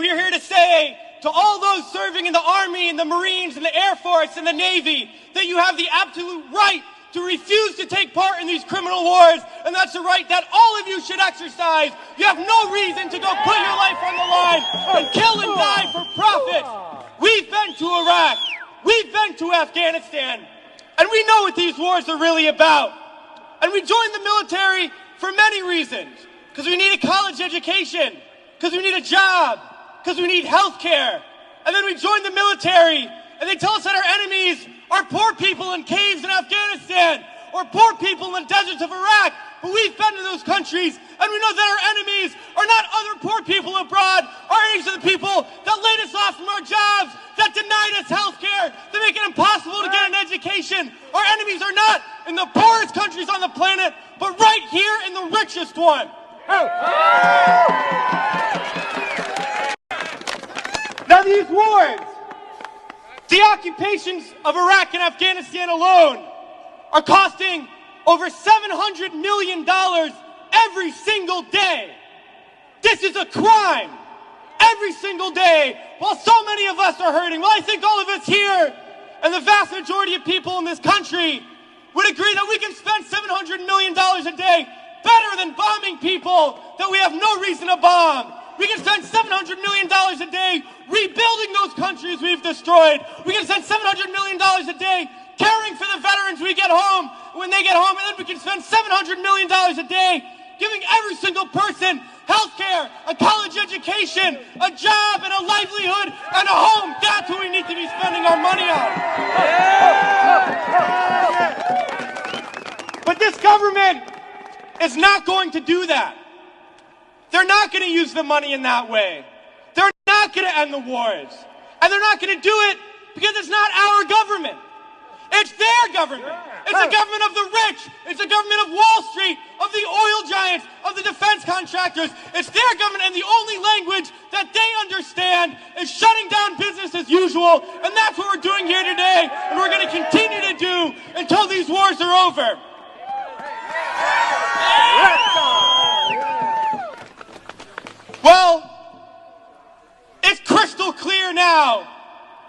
we are here to say to all those serving in the Army and the Marines and the Air Force and the Navy that you have the absolute right to refuse to take part in these criminal wars, and that's a right that all of you should exercise. You have no reason to go put your life on the line and kill and die for profit. We've been to Iraq, we've been to Afghanistan, and we know what these wars are really about. And we joined the military for many reasons. Because we need a college education, because we need a job, because we need health care. And then we joined the military, and they tell us that our enemies are poor people in caves in Afghanistan, or poor people in the deserts of Iraq. But we've been to those countries, and we know that our enemies are not other poor people abroad. Our enemies are the people that laid us off from our jobs, that denied us health care, that make it impossible to get an education. Our enemies are not in the poorest countries on the planet, but right here in the richest one. Now these wars, the occupations of Iraq and Afghanistan alone are costing over $700 million every single day. This is a crime every single day, while so many of us are hurting. Well, I think all of us here and the vast majority of people in this country would agree that we can spend $700 million a day better than bombing people that we have no reason to bomb. We can spend $700 million a day rebuilding those countries we've destroyed. We can spend $700 million a day caring for the veterans we get home when they get home. And then we can spend $700 million a day giving every single person health care, a college education, a job, and a livelihood, and a home. That's what we need to be spending our money on. But this government is not going to do that. They're not going to use the money in that way. They're not going to end the wars. And they're not going to do it because it's not our government. It's their government. It's a government of the rich. It's a government of Wall Street, of the oil giants, of the defense contractors. It's their government, and the only language that they understand is shutting down business as usual. And that's what we're doing here today, and we're going to continue to do until these wars are over. Well, it's crystal clear now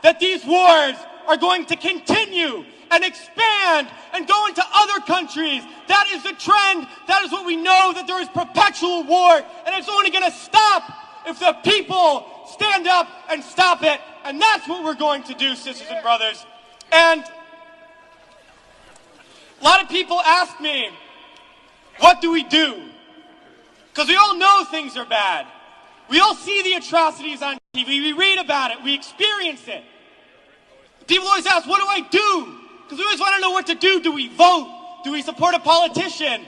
that these wars are going to continue and expand and go into other countries. That is the trend. That is what we know, that there is perpetual war, and it's only going to stop if the people stand up and stop it. And that's what we're going to do, sisters and brothers. And a lot of people ask me, what do we do? Because we all know things are bad. We all see the atrocities on TV. We read about it. We experience it. People always ask, what do I do? Because we always want to know what to do. Do we vote? Do we support a politician?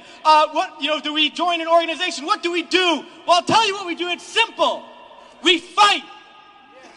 Do we join an organization? What do we do? Well, I'll tell you what we do. It's simple. We fight.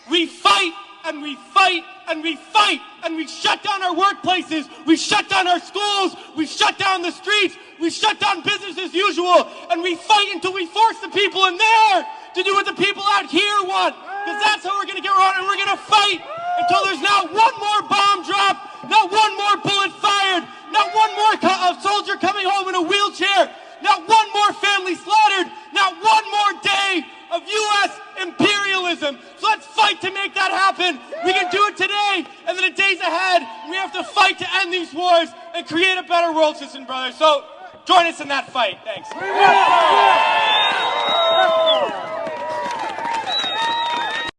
We fight and we fight and we fight, and we shut down our workplaces. We shut down our schools. We shut down the streets. We shut down business as usual, and we fight until we force the people in there to do what the people out here want, because that's how we're going to get around, and we're going to fight until there's not one more bomb drop, not one more bullet fired, not one more soldier coming home in a wheelchair, not one more family slaughtered, not one more day of U.S. imperialism. So let's fight to make that happen. We can do it today, and then the days ahead, we have to fight to end these wars and create a better world, sisters and brothers. So join us in that fight. Thanks.